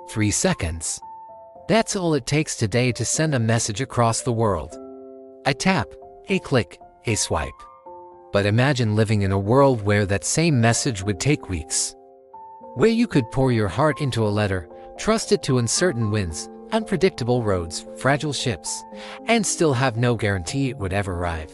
3 seconds. That's all it takes today to send a message across the world. A tap, a click, a swipe. But imagine living in a world where that same message would take weeks. Where you could pour your heart into a letter, trust it to uncertain winds, unpredictable roads, fragile ships, and still have no guarantee it would ever arrive.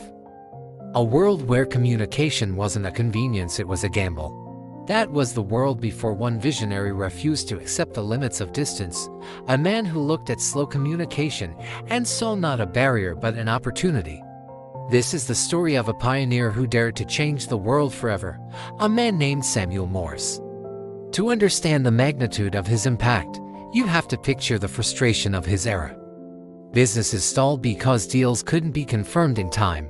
A world where communication wasn't a convenience, it was a gamble. That was the world before one visionary refused to accept the limits of distance, a man who looked at slow communication and saw not a barrier but an opportunity. This is the story of a pioneer who dared to change the world forever, a man named Samuel Morse. To understand the magnitude of his impact, you have to picture the frustration of his era. Businesses stalled because deals couldn't be confirmed in time.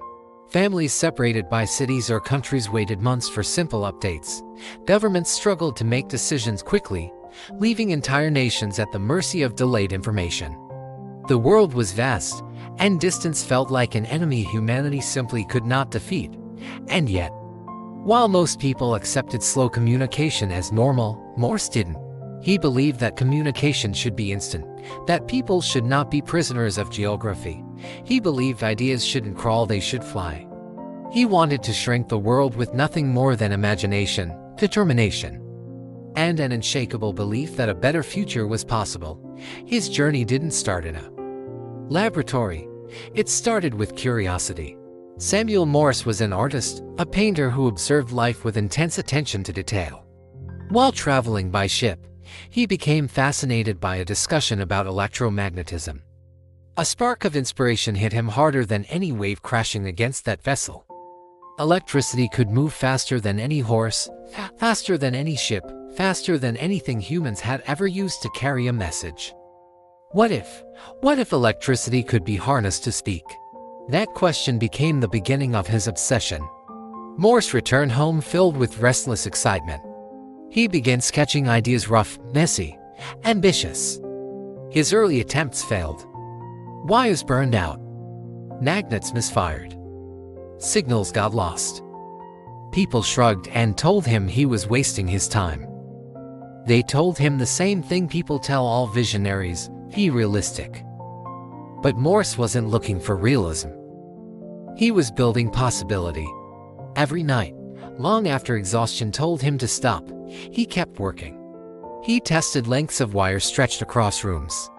Families separated by cities or countries waited months for simple updates. Governments struggled to make decisions quickly, leaving entire nations at the mercy of delayed information. The world was vast, and distance felt like an enemy humanity simply could not defeat. And yet, while most people accepted slow communication as normal, Morse didn't. He believed that communication should be instant, that people should not be prisoners of geography. He believed ideas shouldn't crawl, they should fly. He wanted to shrink the world with nothing more than imagination, determination, and an unshakable belief that a better future was possible. His journey didn't start in a laboratory. It started with curiosity. Samuel Morse was an artist, a painter who observed life with intense attention to detail. While traveling by ship, he became fascinated by a discussion about electromagnetism. A spark of inspiration hit him harder than any wave crashing against that vessel. Electricity could move faster than any horse, faster than any ship, faster than anything humans had ever used to carry a message. What if electricity could be harnessed to speak? That question became the beginning of his obsession. Morse returned home filled with restless excitement. He began sketching ideas, rough, messy, ambitious. His early attempts failed. Wires burned out. Magnets misfired. Signals got lost. People shrugged and told him he was wasting his time. They told him the same thing people tell all visionaries: be realistic. But Morse wasn't looking for realism. He was building possibility. Every night, long after exhaustion told him to stop, he kept working. He tested lengths of wire stretched across rooms.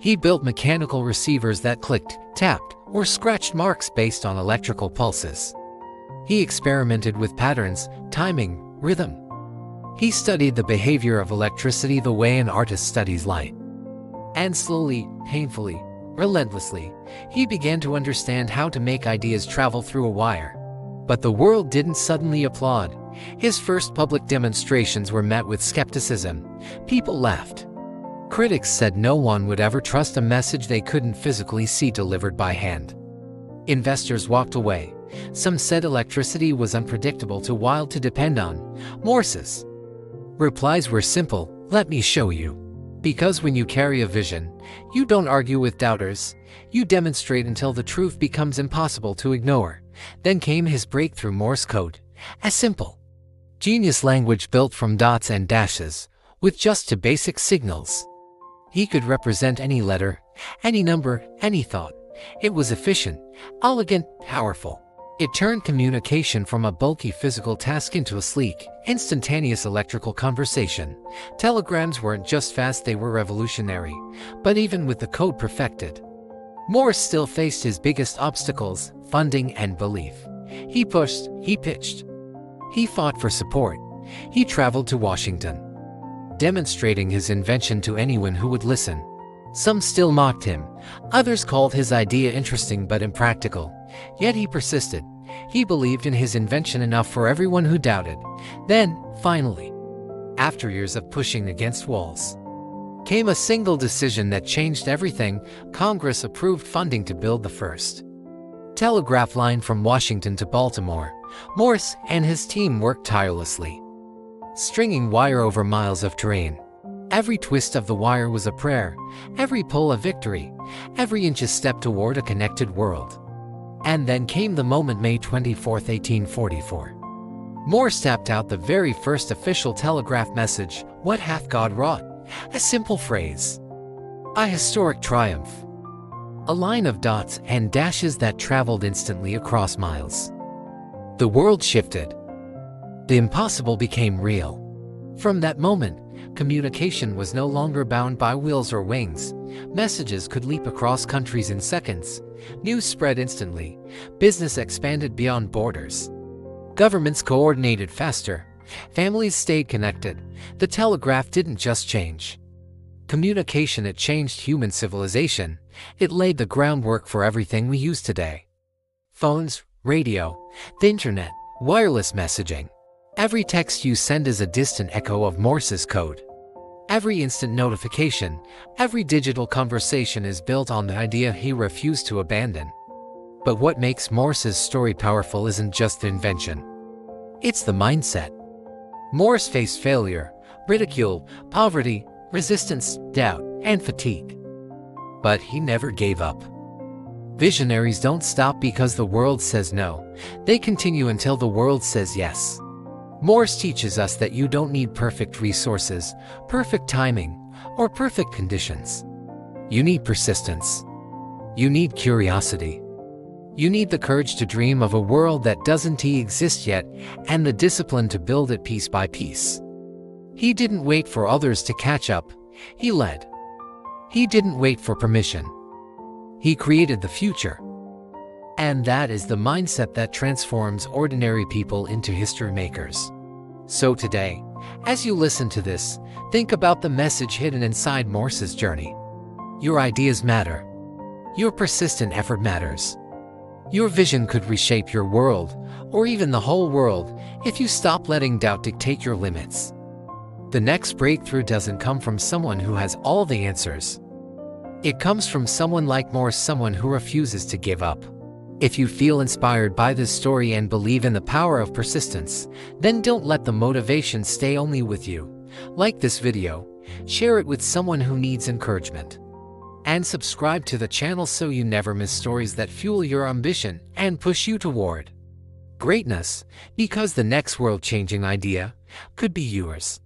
He built mechanical receivers that clicked, tapped, or scratched marks based on electrical pulses. He experimented with patterns, timing, rhythm. He studied the behavior of electricity the way an artist studies light. And slowly, painfully, relentlessly, he began to understand how to make ideas travel through a wire. But the world didn't suddenly applaud. His first public demonstrations were met with skepticism. People laughed. Critics said no one would ever trust a message they couldn't physically see delivered by hand. Investors walked away. Some said electricity was unpredictable, too wild to depend on. Morse's replies were simple: let me show you. Because when you carry a vision, you don't argue with doubters. You demonstrate until the truth becomes impossible to ignore. Then came his breakthrough: Morse Code. A simple, genius language built from dots and dashes, with just two basic signals. He could represent any letter, any number, any thought. It was efficient, elegant, powerful. It turned communication from a bulky physical task into a sleek, instantaneous electrical conversation. Telegrams weren't just fast, they were revolutionary. But even with the code perfected, Morse still faced his biggest obstacles: funding and belief. He pushed, he pitched, he fought for support. He traveled to Washington, demonstrating his invention to anyone who would listen. Some still mocked him. Others called his idea interesting but impractical. Yet he persisted. He believed in his invention enough for everyone who doubted. Then, finally, after years of pushing against walls, came a single decision that changed everything. Congress approved funding to build the first telegraph line from Washington to Baltimore. Morse and his team worked tirelessly, stringing wire over miles of terrain. Every twist of the wire was a prayer, every pull a victory, every inch a step toward a connected world. And then came the moment, May 24, 1844. Morse tapped out the very first official telegraph message: "What hath God wrought? A simple phrase. A historic triumph. A line of dots and dashes that traveled instantly across miles. The world shifted. The impossible became real. From that moment, communication was no longer bound by wheels or wings. Messages could leap across countries in seconds. News spread instantly. Business expanded beyond borders. Governments coordinated faster. Families stayed connected. The telegraph didn't just change communication, it changed human civilization. It laid the groundwork for everything we use today. Phones, radio, the internet, wireless messaging. Every text you send is a distant echo of Morse's code. Every instant notification, every digital conversation is built on the idea he refused to abandon. But what makes Morse's story powerful isn't just the invention. It's the mindset. Morse faced failure, ridicule, poverty, resistance, doubt, and fatigue. But he never gave up. Visionaries don't stop because the world says no. They continue until the world says yes. Morse teaches us that you don't need perfect resources, perfect timing, or perfect conditions. You need persistence. You need curiosity. You need the courage to dream of a world that doesn't exist yet, and the discipline to build it piece by piece. He didn't wait for others to catch up. He led. He didn't wait for permission. He created the future. And that is the mindset that transforms ordinary people into history makers. So today, as you listen to this, think about the message hidden inside Morse's journey. Your ideas matter. Your persistent effort matters. Your vision could reshape your world, or even the whole world, if you stop letting doubt dictate your limits. The next breakthrough doesn't come from someone who has all the answers. It comes from someone like Morse, someone who refuses to give up. If you feel inspired by this story and believe in the power of persistence, then don't let the motivation stay only with you. Like this video, share it with someone who needs encouragement. And subscribe to the channel so you never miss stories that fuel your ambition and push you toward greatness, because the next world-changing idea could be yours.